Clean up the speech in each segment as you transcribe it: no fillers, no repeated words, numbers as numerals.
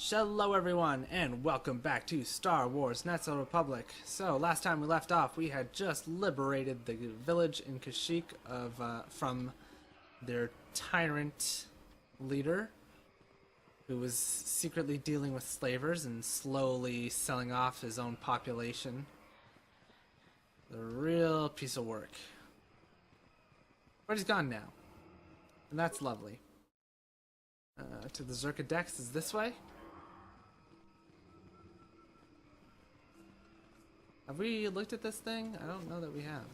Hello everyone, and welcome back to Star Wars Knights of the Republic. So, last time we left off, we had just liberated the village in Kashyyyk from their tyrant leader, who was secretly dealing with slavers and slowly selling off his own population. A real piece of work. But he's gone now, and that's lovely. To the Zerka Dex is this way. Have we looked at this thing? I don't know that we have.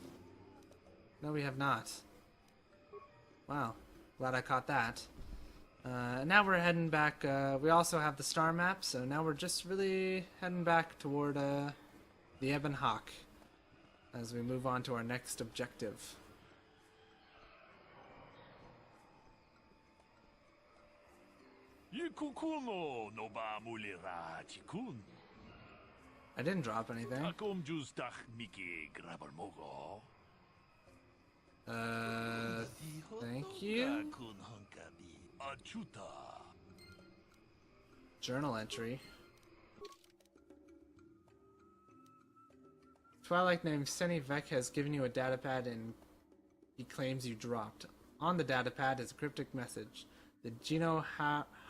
No, we have not. Wow. Glad I caught that. Now we're heading back. We also have the star map, so now we're just really heading back toward the Ebon Hawk as we move on to our next objective. I didn't drop anything. Thank you. Journal entry. Twilight named Seni Vec has given you a datapad and he claims you dropped. On the datapad is a cryptic message. The Geno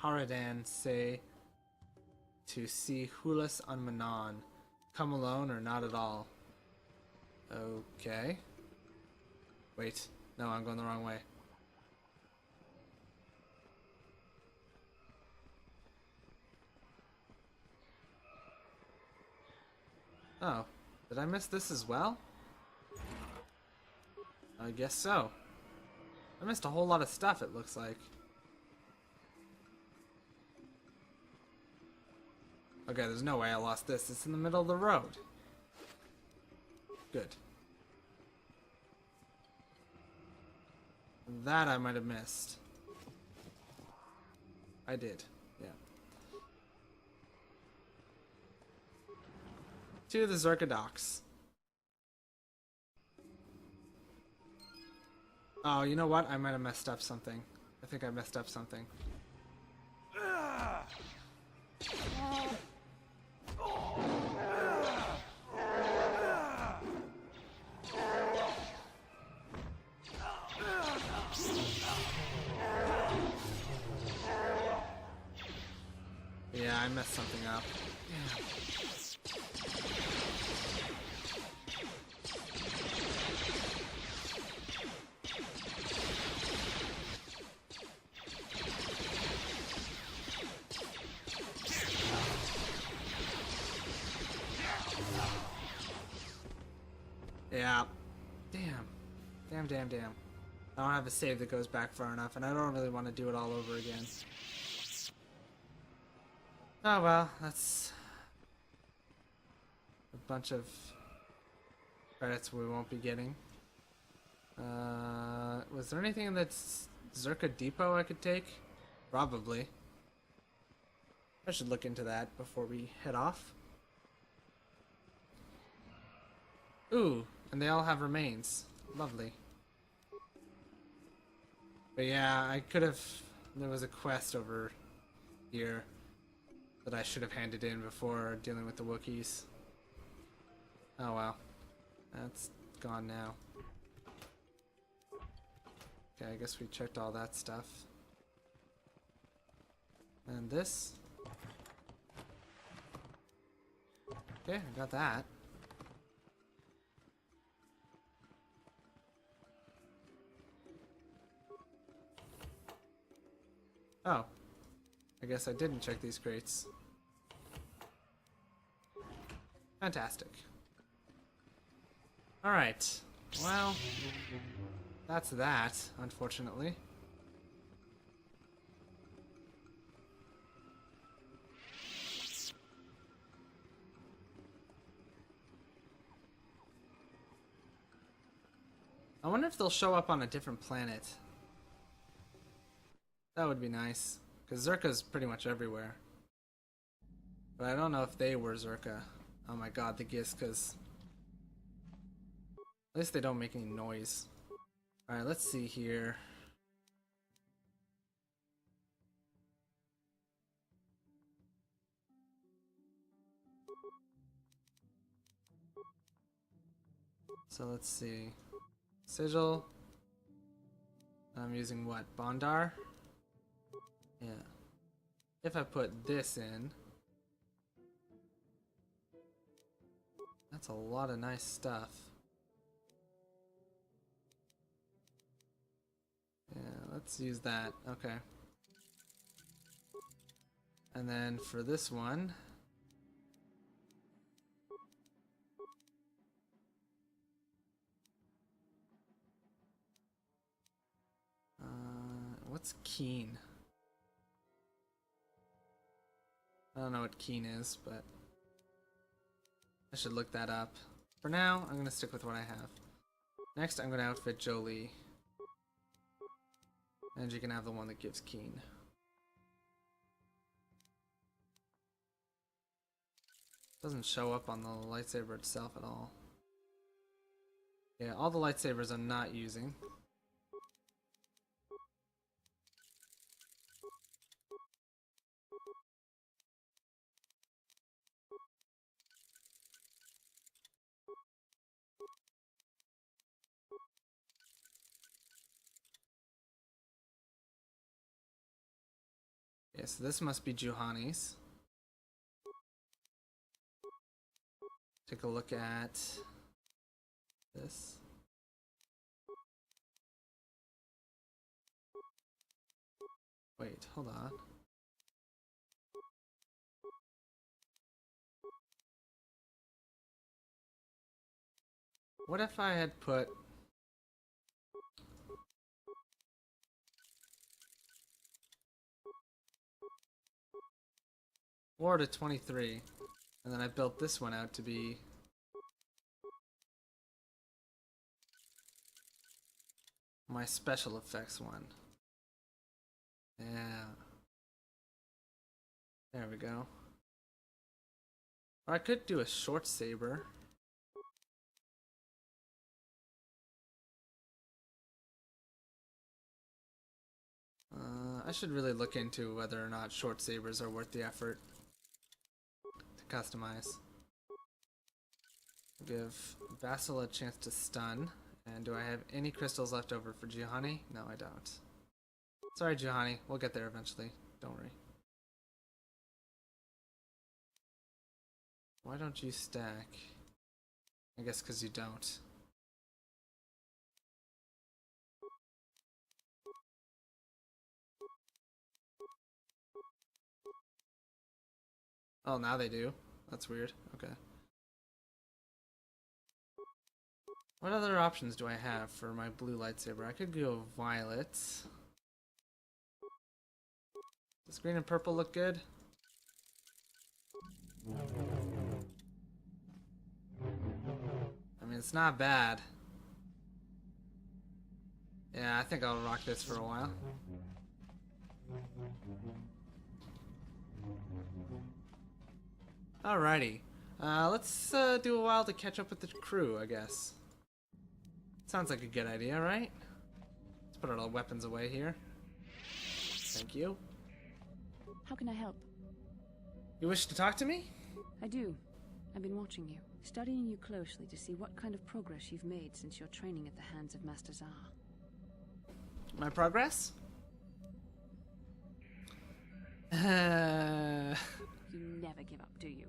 Haradan say to see Hulas on Manon. Come alone or not at all. Okay. Wait. No, I'm going the wrong way. Oh. Did I miss this as well? I guess so. I missed a whole lot of stuff, it looks like. Okay, there's no way I lost this. It's in the middle of the road. Good. That I might have missed. I did, yeah. To the Zerka docks. Oh, you know what? I might have messed up something. I think I messed up something. Yeah, I messed something up. Yeah. Damn. I don't have a save that goes back far enough, and I don't really want to do it all over again. Oh well, that's a bunch of credits we won't be getting. Was there anything in that Zerka Depot I could take? Probably. I should look into that before we head off. Ooh, and they all have remains. Lovely. But yeah, I could have... There was a quest over here that I should have handed in before dealing with the Wookiees. Oh well. That's gone now. Okay, I guess we checked all that stuff. And this. Okay, I got that. Oh. I guess I didn't check these crates. Fantastic. Alright. Well, that's that, unfortunately. I wonder if they'll show up on a different planet. That would be nice, because Zerka's pretty much everywhere. But I don't know if they were Zerka. Oh my god, the Giskas. At least they don't make any noise. Alright, let's see here. So let's see. Sigil. I'm using what? Bondar? Yeah. If I put this in, that's a lot of nice stuff. Yeah, let's use that. Okay. And then for this one, what's keen? I don't know what keen is, but I should look that up. For now, I'm gonna stick with what I have. Next, I'm gonna outfit Jolie. And you can have the one that gives keen. Doesn't show up on the lightsaber itself at all. Yeah, all the lightsabers I'm not using. Yeah, so this must be Juhani's. Take a look at this. Wait, hold on. What if I had put War to 23, and then I built this one out to be my special effects one. Yeah. There we go. Or I could do a short saber. I should really look into whether or not short sabers are worth the effort to customize. Give Vassal a chance to stun. And do I have any crystals left over for Juhani? No, I don't. Sorry, Juhani. We'll get there eventually. Don't worry. Why don't you stack? I guess because you don't. Oh, now they do. That's weird. Okay. What other options do I have for my blue lightsaber? I could go violet. Does green and purple look good? I mean, it's not bad. Yeah, I think I'll rock this for a while. Alrighty. Let's do a while to catch up with the crew, I guess. Sounds like a good idea, right? Let's put all the weapons away here. Thank you. How can I help? You wish to talk to me? I do. I've been watching you, studying you closely to see what kind of progress you've made since your training at the hands of Master Zar. My progress? You never give up, do you?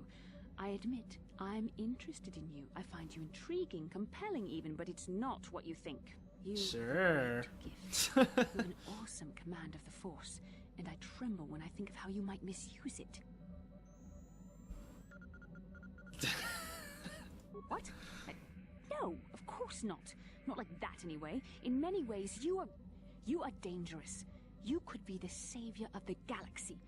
I admit, I'm interested in you. I find you intriguing, compelling even, but it's not what you think. You Sure. gift. You have an awesome command of the Force, and I tremble when I think of how you might misuse it. What? No, of course not. Not like that anyway. In many ways, you are dangerous. You could be the savior of the galaxy,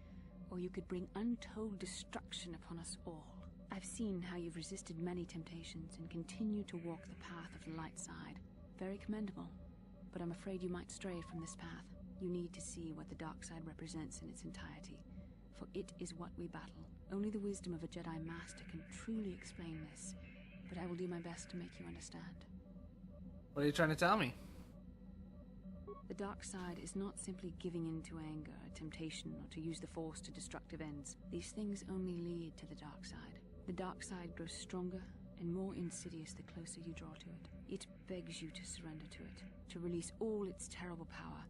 or you could bring untold destruction upon us all. I've seen how you've resisted many temptations and continue to walk the path of the light side. Very commendable. But I'm afraid you might stray from this path. You need to see what the dark side represents in its entirety, for it is what we battle. Only the wisdom of a Jedi Master can truly explain this, but I will do my best to make you understand. What are you trying to tell me? The dark side is not simply giving in to anger, temptation, or to use the Force to destructive ends. These things only lead to the dark side. The dark side grows stronger and more insidious the closer you draw to it. It begs you to surrender to it, to release all its terrible power,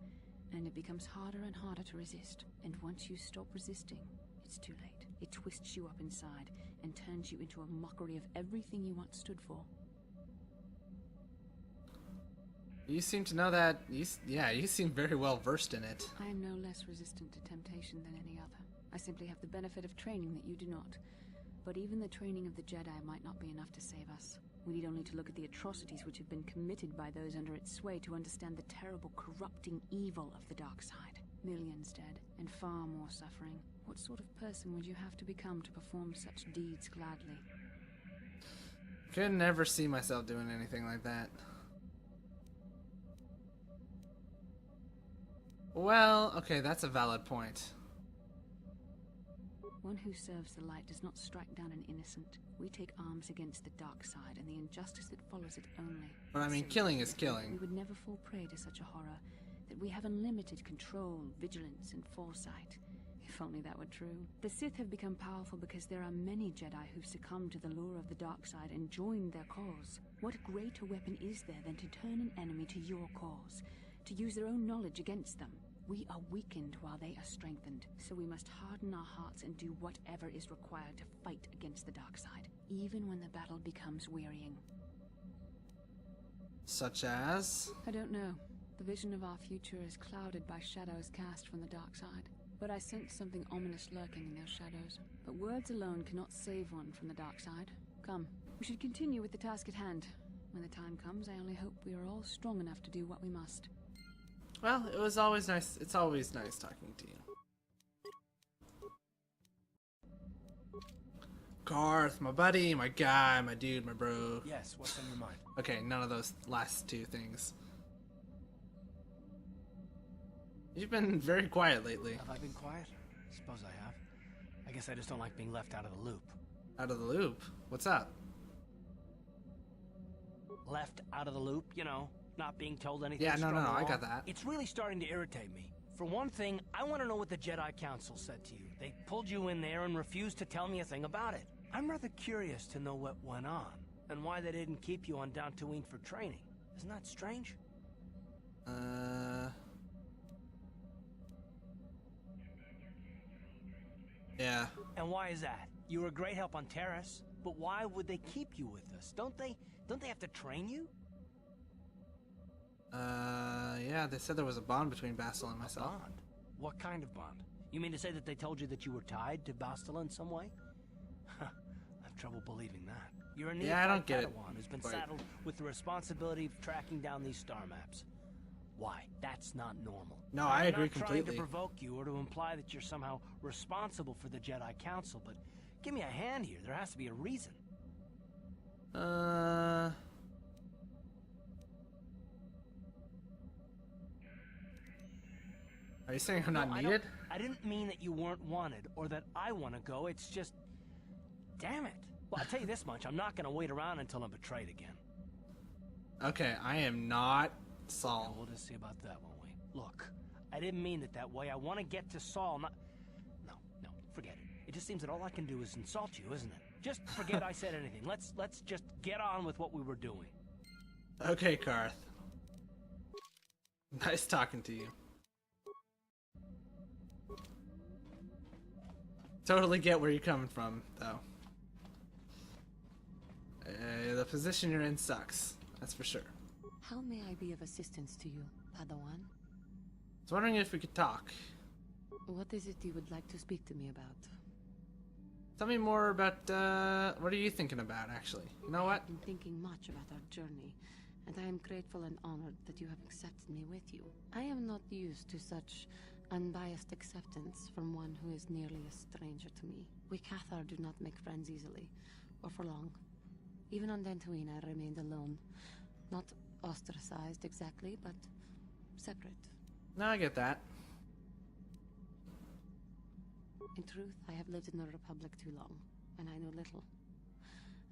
and it becomes harder and harder to resist. And once you stop resisting, it's too late. It twists you up inside and turns you into a mockery of everything you once stood for. You seem to know that. You seem very well versed in it. I am no less resistant to temptation than any other. I simply have the benefit of training that you do not. But even the training of the Jedi might not be enough to save us. We need only to look at the atrocities which have been committed by those under its sway to understand the terrible, corrupting evil of the dark side. Millions dead, and far more suffering. What sort of person would you have to become to perform such deeds gladly? Could never see myself doing anything like that. Well, okay, that's a valid point. One who serves the light does not strike down an innocent. We take arms against the dark side and the injustice that follows it only. But I mean, killing is killing. We would never fall prey to such a horror, that we have unlimited control, vigilance, and foresight. If only that were true. The Sith have become powerful because there are many Jedi who've succumbed to the lure of the dark side and joined their cause. What greater weapon is there than to turn an enemy to your cause, to use their own knowledge against them? We are weakened while they are strengthened, so we must harden our hearts and do whatever is required to fight against the dark side, even when the battle becomes wearying. Such as? I don't know. The vision of our future is clouded by shadows cast from the dark side. But I sense something ominous lurking in those shadows. But words alone cannot save one from the dark side. Come, we should continue with the task at hand. When the time comes, I only hope we are all strong enough to do what we must. Well, it was always nice. It's always nice talking to you. Garth, my buddy, my guy, my dude, my bro. Yes, what's on your mind? Okay, none of those last two things. You've been very quiet lately. Have I been quiet? Suppose I have. I guess I just don't like being left out of the loop. Out of the loop? What's up? Left out of the loop, you know, not being told anything. Yeah, no, I got that. It's really starting to irritate me. For one thing, I want to know what the Jedi Council said to you. They pulled you in there and refused to tell me a thing about it. I'm rather curious to know what went on, and why they didn't keep you on Dantooine for training. Isn't that strange? Yeah. And why is that? You were a great help on Terrace, but why would they keep you with us? Don't they have to train you? Yeah, they said there was a bond between Bastila and myself. Bond? What kind of bond? You mean to say that they told you that you were tied to Bastila in some way? I have trouble believing that. You're a neophyte I don't get it. Padawan who's been Wait. saddled with the responsibility of tracking down these star maps. Why? That's not normal. No, I agree I'm not completely. trying to provoke you or to imply that you're somehow responsible for the Jedi Council, but give me a hand here. There has to be a reason. Are you saying I'm not needed? I didn't mean that you weren't wanted or that I want to go. It's just... Damn it. Well, I'll tell you this much. I'm not going to wait around until I'm betrayed again. Okay, I am not Now, Saul. we'll just see about that, won't we? Look, I didn't mean it that way. I want to get to Saul, not... No, forget it. It just seems that all I can do is insult you, isn't it? Just forget I said anything. Let's just get on with what we were doing. Okay, Karth. Nice talking to you. Totally get where you're coming from, though. The position you're in sucks. That's for sure. How may I be of assistance to you, Padawan? I was wondering if we could talk. What is it you would like to speak to me about? Tell me more about, what are you thinking about, actually? You know what? I've been thinking much about our journey, and I am grateful and honored that you have accepted me with you. I am not used to such unbiased acceptance from one who is nearly a stranger to me. We Cathar do not make friends easily, or for long. Even on Dantooine, I remained alone. Not ostracized exactly, but separate. No, I get that. In truth, I have lived in the Republic too long, and I know little.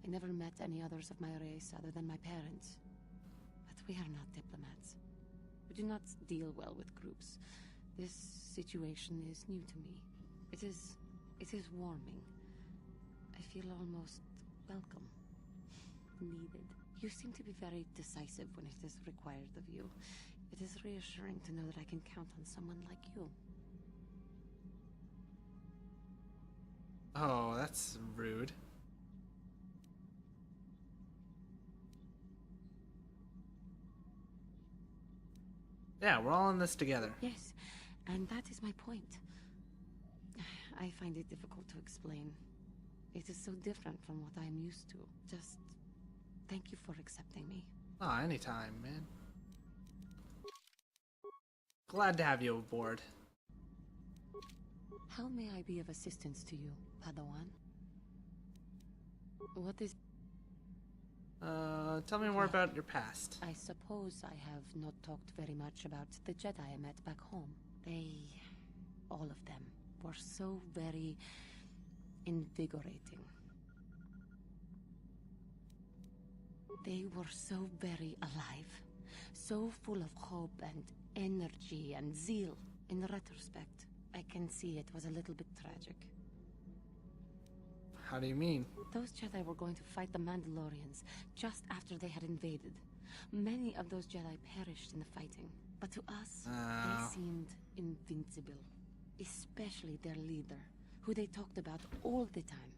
I never met any others of my race other than my parents. But we are not diplomats. We do not deal well with groups. This situation is new to me. It is warming. I feel almost welcome. Needed. You seem to be very decisive when it is required of you. It is reassuring to know that I can count on someone like you. Oh, that's rude. Yeah, we're all in this together. Yes, and that is my point. I find it difficult to explain. It is so different from what I am used to. Just thank you for accepting me. Oh, anytime, man. Glad to have you aboard. How may I be of assistance to you, Padawan? What is... Tell me more about your past. I suppose I have not talked very much about the Jedi I met back home. They... all of them were so very... invigorating. They were so very alive. So full of hope and energy and zeal. In retrospect, I can see it was a little bit tragic. How do you mean? Those Jedi were going to fight the Mandalorians just after they had invaded. Many of those Jedi perished in the fighting. But to us, they seemed invincible. Especially their leader, who they talked about all the time.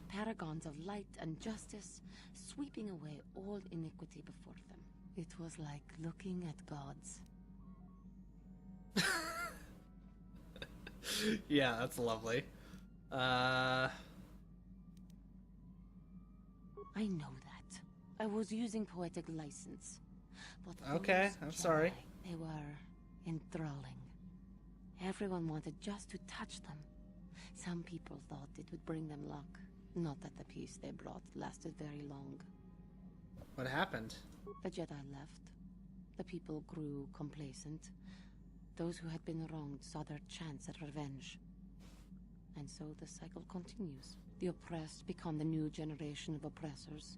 Paragons of light and justice, sweeping away all iniquity before them. It was like looking at gods. Yeah, that's lovely. I know that. I was using poetic license. But Okay, those I'm sorry. Jedi, they were enthralling. Everyone wanted just to touch them. Some people thought it would bring them luck. Not that the peace they brought lasted very long. What happened? The Jedi left. The people grew complacent. Those who had been wronged saw their chance at revenge. And so the cycle continues. The oppressed become the new generation of oppressors.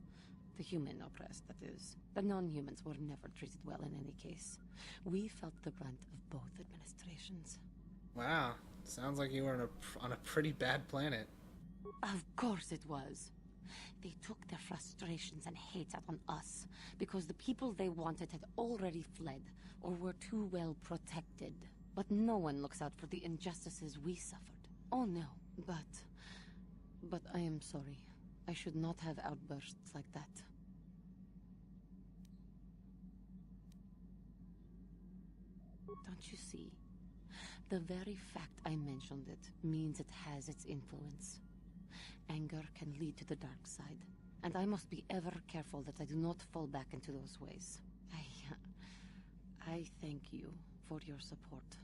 The human oppressed, that is. The non-humans were never treated well in any case. We felt the brunt of both administrations. Wow, sounds like you were on a pretty bad planet. Of course it was. They took their frustrations and hate out on us, because the people they wanted had already fled, or were too well protected. But no one looks out for the injustices we suffered. Oh no, but I am sorry. I should not have outbursts like that. Don't you see? The very fact I mentioned it means it has its influence. Anger can lead to the dark side, and I must be ever careful that I do not fall back into those ways. I thank you for your support.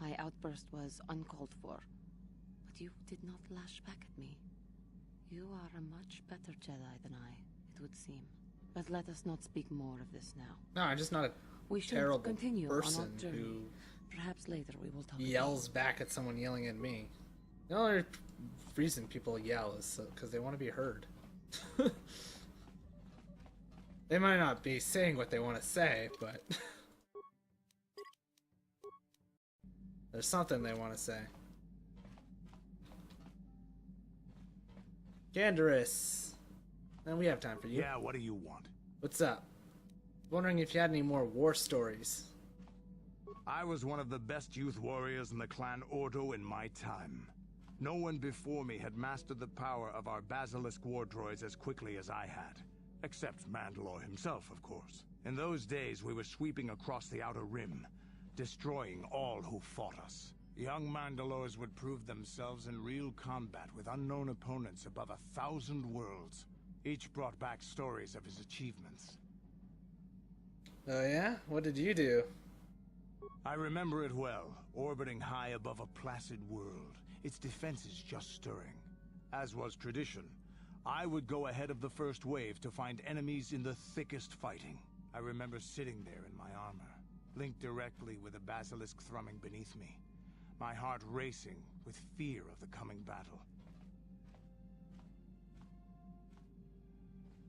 My outburst was uncalled for, but you did not lash back at me. You are a much better Jedi than I, it would seem. But let us not speak more of this now. No, I'm just not a We should terrible continue on our person journey. who Perhaps later we will talk yells back at someone yelling at me. The only reason people yell is because they want to be heard. They might not be saying what they want to say, but there's something they want to say. Gandarus, and we have time for you. Yeah, what do you want? What's up? Wondering if you had any more war stories. I was one of the best youth warriors in the clan Ordo in my time. No one before me had mastered the power of our basilisk war droids as quickly as I had. Except Mandalore himself, of course. In those days, we were sweeping across the Outer Rim, destroying all who fought us. Young Mandalores would prove themselves in real combat with unknown opponents above 1,000 worlds. Each brought back stories of his achievements. Oh yeah? What did you do? I remember it well, orbiting high above a placid world, its defenses just stirring. As was tradition, I would go ahead of the first wave to find enemies in the thickest fighting. I remember sitting there in my armor, linked directly with a basilisk thrumming beneath me, my heart racing with fear of the coming battle.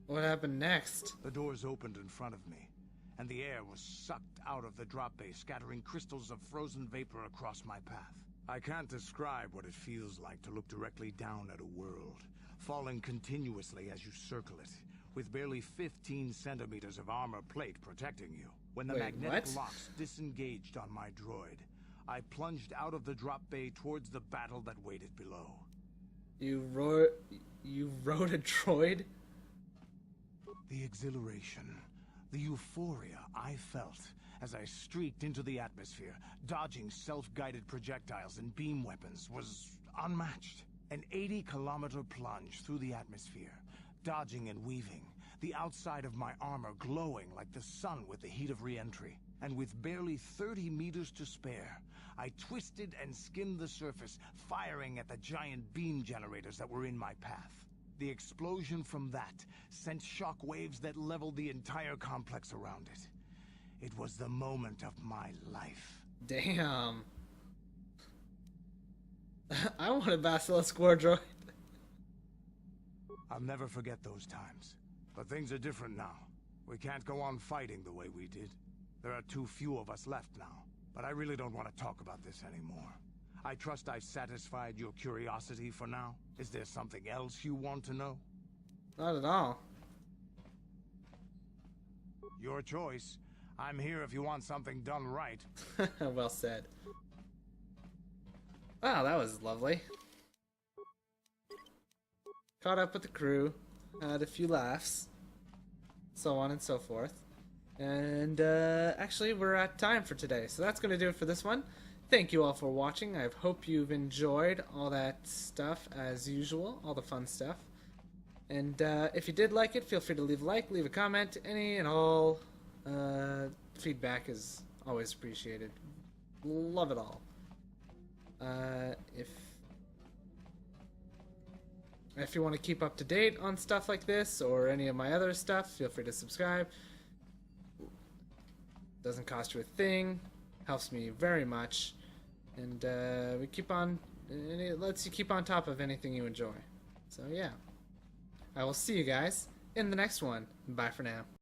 What happened next? The doors opened in front of me, and the air was sucked out of the drop bay, scattering crystals of frozen vapor across my path. I can't describe what it feels like to look directly down at a world, falling continuously as you circle it, with barely 15 centimeters of armor plate protecting you. When the Wait, magnetic what? locks disengaged on my droid, I plunged out of the drop bay towards the battle that waited below. You rode a droid? The exhilaration, the euphoria I felt as I streaked into the atmosphere, dodging self-guided projectiles and beam weapons, was unmatched. An 80-kilometer plunge through the atmosphere, dodging and weaving, the outside of my armor glowing like the sun with the heat of re-entry. And with barely 30 meters to spare, I twisted and skimmed the surface, firing at the giant beam generators that were in my path. The explosion from that sent shock waves that leveled the entire complex around it. It was the moment of my life. Damn. I want a Basilisk War droid. I'll never forget those times. But things are different now. We can't go on fighting the way we did. There are too few of us left now. But I really don't want to talk about this anymore. I trust I've satisfied your curiosity for now. Is there something else you want to know? Not at all. Your choice. I'm here if you want something done right. Well said. Wow, that was lovely. Caught up with the crew, had a few laughs, so on and so forth. And actually, we're at time for today, so that's going to do it for this one. Thank you all for watching. I hope you've enjoyed all that stuff as usual, all the fun stuff. And if you did like it, feel free to leave a like, leave a comment. Any and all feedback is always appreciated. Love it all. If you want to keep up to date on stuff like this or any of my other stuff, feel free to subscribe. Doesn't cost you a thing, helps me very much, and it lets you keep on top of anything you enjoy. So yeah, I will see you guys in the next one. Bye for now.